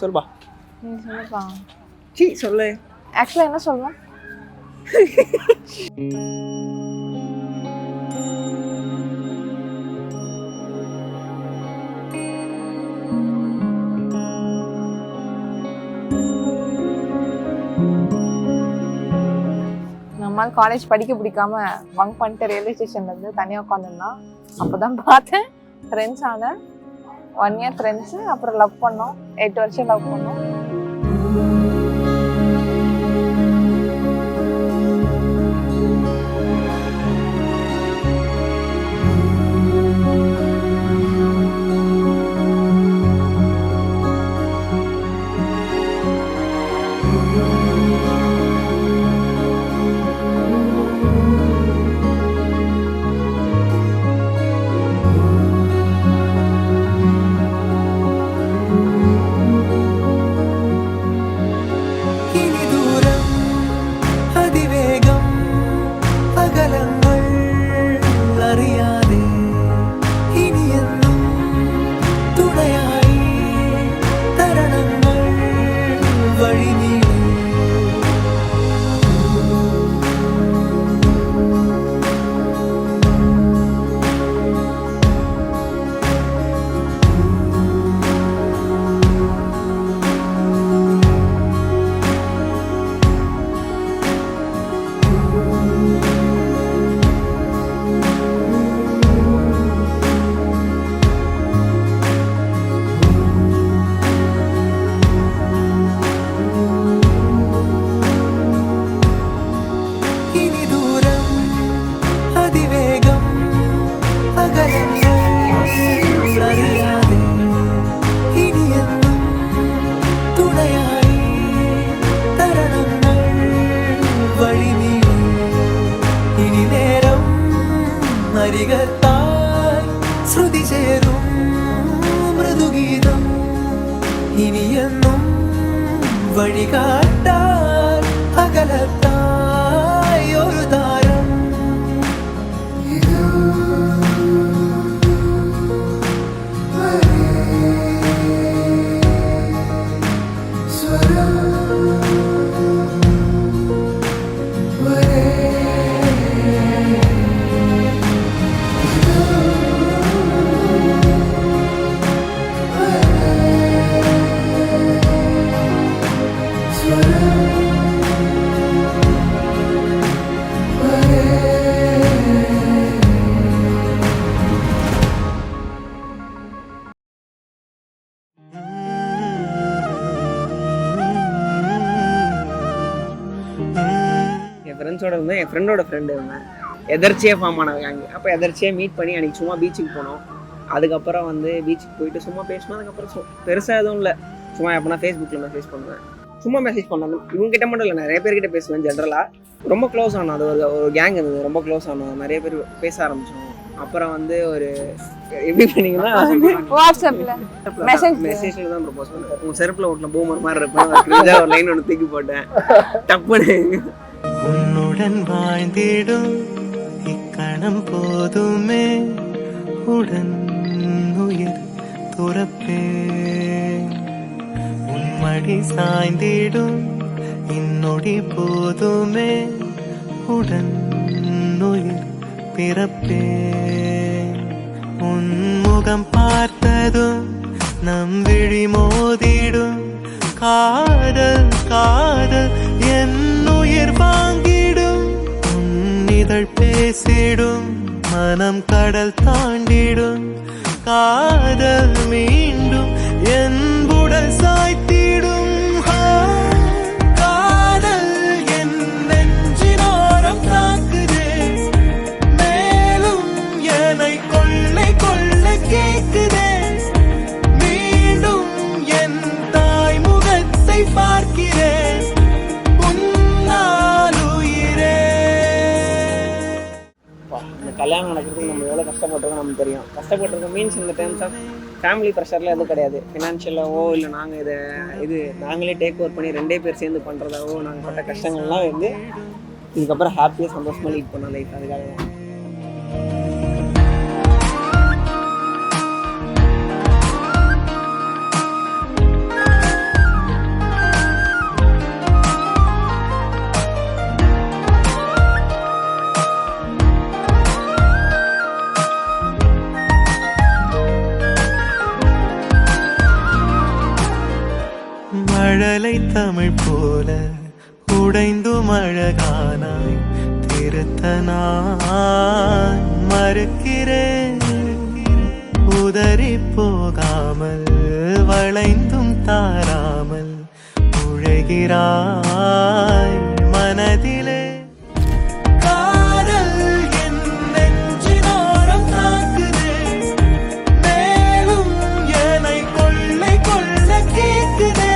சொல்லுப்பா. நீ சொல்லுப்பா. சொல்லு. ஆக்சுவலா என்ன சொல்லணும்? நம்மால் காலேஜ் படிக்க பிடிக்காம பங்க் பண்ணிட்டு ரயில்வே ஸ்டேஷன்ல இருந்து தனியாக உட்காந்துருந்தான். அப்போதான் பார்த்தேன் ஃப்ரெண்ட்ஸ் ஆன 1 year ஃப்ரெண்ட்ஸு. அப்புறம் லவ் பண்ணோம், 8 வருஷம் லவ் பண்ணோம். ശ്രുതി ചേരും മൃദുഗീതം ഇനിയെന്നും വഴികാട്ടാൻ അകലത്തായി ഒരു താരം என் ஃப்ரெண்டோட ஃப்ரெண்டு இருந்தேன். எதர்ச்சியாக ஃபார்ம் ஆனவங்க அங்கே. அப்போ எதர்ச்சியாக மீட் பண்ணி அன்றைக்கி சும்மா பீச்சுக்கு போனோம். அதுக்கப்புறம் வந்து பீச்சுக்கு போயிட்டு சும்மா பேசினோம். அதுக்கப்புறம் பெருசாக எதுவும் இல்லை, சும்மா எப்போனா ஃபேஸ்புக்கில் மெசேஜ் பண்ணுவேன். சும்மா மெசேஜ் பண்ணாங்க. இவங்ககிட்ட மட்டும் இல்லை, நிறைய பேர்கிட்ட பேசுவேன். ஜென்ரலாக ரொம்ப க்ளோஸ் ஆனோம். அது ஒரு கேங் இருந்தது, ரொம்ப க்ளோஸ் ஆனோம். நிறைய பேர் பேச ஆரம்பித்தோம். அப்புறம் வந்து ஒரு எப்படி பண்ணீங்கன்னா வாட்ஸ்அப்ல மெசேஜில் தான் ப்ரப்போஸ் பண்ணேன். உங்கள் செருப்பில் ஓட்டின பூமர் மாதிரி இருப்பேன். ஒரு லைன் ஒன்று தூக்கி போட்டேன். டப்புன்னு உன்னுடன் வாழ்ந்திடும் இக்கணம் போதுமே உடன் உயிர் துறப்பே உன்மடி சாய்ந்திடும் இன்னொடி போதுமே உடன் உயிர் பிறப்பே உன்முகம் பார்த்ததும் நம் விழி மோதிடும் காதல் காதல் என் உயிர் வாங்கிடும் உன்னிதழ் பேசிடும் மனம் கடல் தாண்டிடும் காதல் மீண்டும் என் உடல் சாய்த்திடும் காதல் என் நெஞ்சினோரம் தாக்குதே மேலும் என்னை கொள்ளை கொள்ள கேட்குதே மீண்டும் என் தாய் முகத்தை பார்க்கிறேன் உன்னால் உயிரே. கல்யாணம் நடக்கிறதுக்கு நம்ம எவ்வளோ கஷ்டப்பட்டிருக்கோம் நமக்கு தெரியும். கஷ்டப்பட்டிருக்கோம் மீன்ஸ் இந்த டைம்ஸ் ஆஃப் ஃபேமிலி ப்ரெஷரில் எதுவும் கிடையாது. ஃபினான்ஷியலாவோ இல்லை நாங்கள் நாங்களே டேக் ஓவர் பண்ணி 2 பேர் சேர்ந்து பண்ணுறதாவோ நாங்கள் பட்ட கஷ்டங்கள்லாம் வந்து இதுக்கப்புறம் ஹாப்பியாக சந்தோஷமாக லீட் பண்ணோம் லைஃப். அதுக்காக தான். மழலை தமிழ் போல உடைந்தும் அழகானாய் திருத்த நான் மறுக்கிறேன். உதறி போகாமல் வளைந்தும் தாராமல் உழைகிறாய் மனதிலே. காதல் என் நெஞ்சினோரம் தாக்குதே, மேலும் என்னை கொள்ளை கொள்ள கேட்குதே.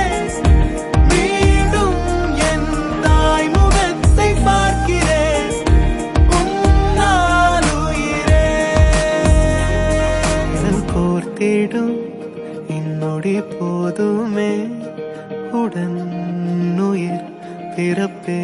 மீண்டும் என் தாய் முகத்தை பார்க்கிறேன், உன்னால் உயிரே. கோர்த்திடும் இன்னொடி போதுமே, உடன் உயிர் பிறப்பே.